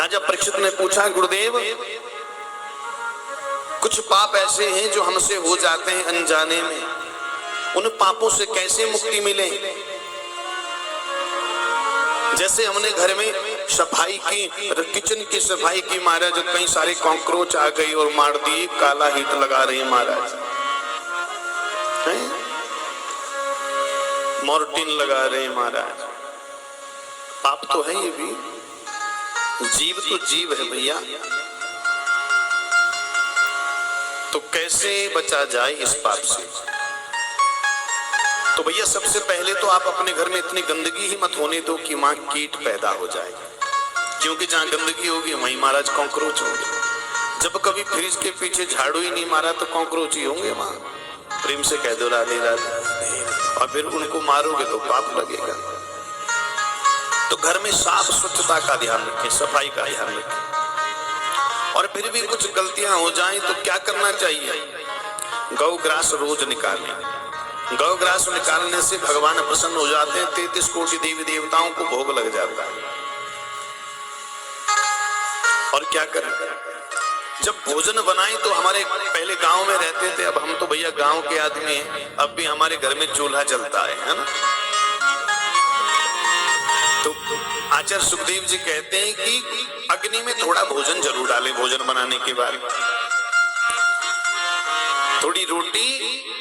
राजा परीक्षित ने पूछा, गुरुदेव कुछ पाप ऐसे हैं जो हमसे हो जाते हैं अनजाने में, उन पापों से कैसे मुक्ति मिले? जैसे हमने घर में सफाई की, किचन की सफाई की महाराज, जो कई सारे कॉकरोच आ गई और मार दिए, काला हिट लगा रहे हैं महाराज, मॉर्टिन लगा रहे हैं महाराज। पाप तो है ये भी, जीव तो जीव है भैया। तो कैसे बचा जाए इस पाप से? तो भैया सबसे पहले तो आप अपने घर में इतनी गंदगी ही मत होने दो कि वहां कीट पैदा हो जाए, क्योंकि जहां गंदगी होगी वहीं महाराज कॉकरोच होंगे। जब कभी फ्रिज के पीछे झाड़ू ही नहीं मारा तो कॉकरोच ही होंगे वहां। प्रेम से कह दो राधे राधे, और फिर उनको मारोगे तो पाप लगेगा। तो घर में साफ स्वच्छता का ध्यान रखें, सफाई का ध्यान रखें। और फिर भी कुछ गलतियां हो जाएं तो क्या करना चाहिए? गौग्रास रोज निकालें। गौग्रास निकालने से भगवान प्रसन्न हो जाते हैं, 33 कोटि देवी देवताओं को भोग लग जाता है। और क्या करें? जब भोजन बनाएं तो हमारे पहले गांव में रहते थे, अब हम तो भैया गांव के आदमी हैं, अब भी हमारे घर में चूल्हा जलता है ना। तो आचार्य सुखदेव जी कहते हैं कि अग्नि में थोड़ा भोजन जरूर डालें भोजन बनाने के बाद। थोड़ी रोटी,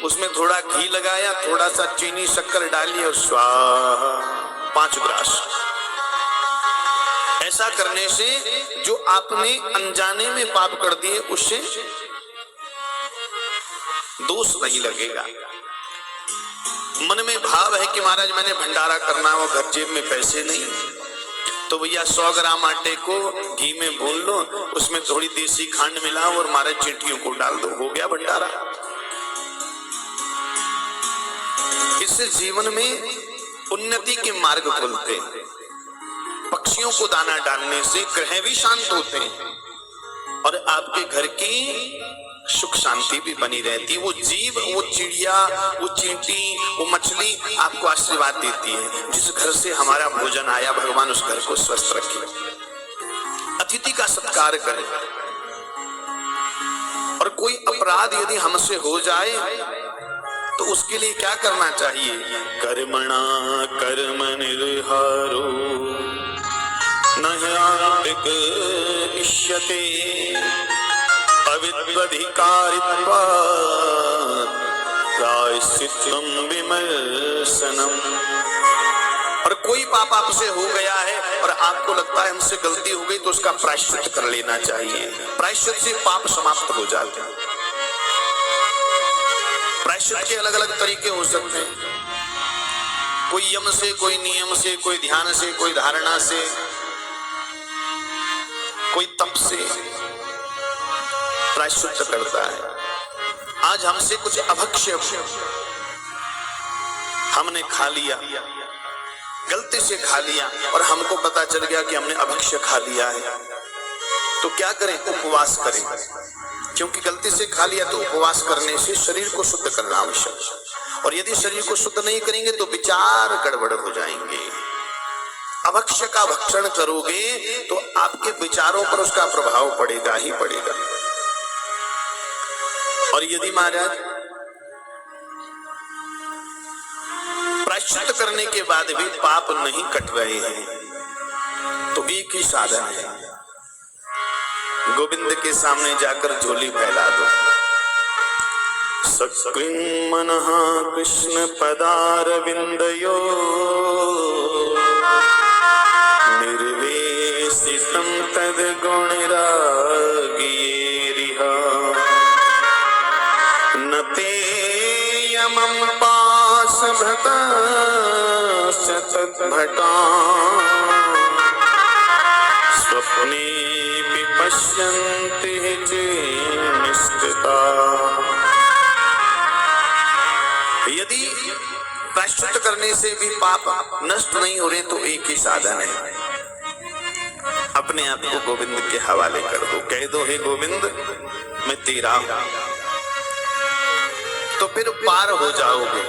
उसमें थोड़ा घी लगाया, थोड़ा सा चीनी शक्कर डाली और स्वाहा 5 ग्रास। ऐसा करने से जो आपने अनजाने में पाप कर दिए उससे दोष नहीं लगेगा। मन में भाव है कि महाराज मैंने भंडारा करना हो, घर जेब में पैसे नहीं, तो भैया 100 ग्राम आटे को घी में भून लो, उसमें थोड़ी देसी खांड मिलाओ और महाराज चींटियों को डाल दो, हो गया भंडारा। इससे जीवन में उन्नति के मार्ग खुलते हैं। पक्षियों को दाना डालने से ग्रह भी शांत होते हैं और आपके घर की सुख शांति भी बनी रहती है। वो जीव, वो चिड़िया, वो चींटी, वो मछली आपको आशीर्वाद देती है। जिस घर से हमारा भोजन आया, भगवान उस घर को स्वस्थ रखे। अतिथि का सत्कार करें। और कोई अपराध यदि हमसे हो जाए तो उसके लिए क्या करना चाहिए? कर्मणा कर्म निर्हारो नह्यान्तिक इष्यते अविद्वधिकारित्वात् प्रायश्चित्तं विमर्शनम्। और कोई पाप आपसे हो गया है और आपको लगता है हमसे गलती हो गई, तो उसका प्रायश्चित कर लेना चाहिए। प्रायश्चित से पाप समाप्त हो जाते हैं। प्रायश्चित के अलग अलग तरीके हो सकते हैं, कोई यम से, कोई नियम से, कोई ध्यान से, कोई धारणा से, कोई तप से प्रायश्चित करता है। आज हमसे कुछ अभक्ष्य हमने खा लिया, गलती से खा लिया और हमको पता चल गया कि हमने अभक्ष्य खा लिया है, तो क्या करें? उपवास करें, क्योंकि गलती से खा लिया तो उपवास करने से शरीर को शुद्ध करना आवश्यक। और यदि शरीर को शुद्ध नहीं करेंगे तो विचार गड़बड़ हो जाएंगे। अभक्ष्य का भक्षण करोगे तो आपके विचारों पर उसका प्रभाव पड़ेगा ही पड़ेगा। और यदि महाराज प्रायश्चित करने के बाद भी पाप नहीं कट रहे हैं तो एक ही साधन है, गोविंद के सामने जाकर झोली फैला दो। सकृन् मनः कृष्ण पदारविंदयो निर्वेशितं तद्गुणरागियेरिह न ते यमं पाशभृतश्च तद्भटाः स्वप्ने पश्यन्ति निष्ठिता। यदि प्रायश्चित करने से भी पाप नष्ट नहीं हो रहे तो एक ही साधन है, अपने आप को गोविंद के हवाले कर दो। कह दो, हे गोविंद मैं तेरा हूं, तो फिर पार हो जाओगे।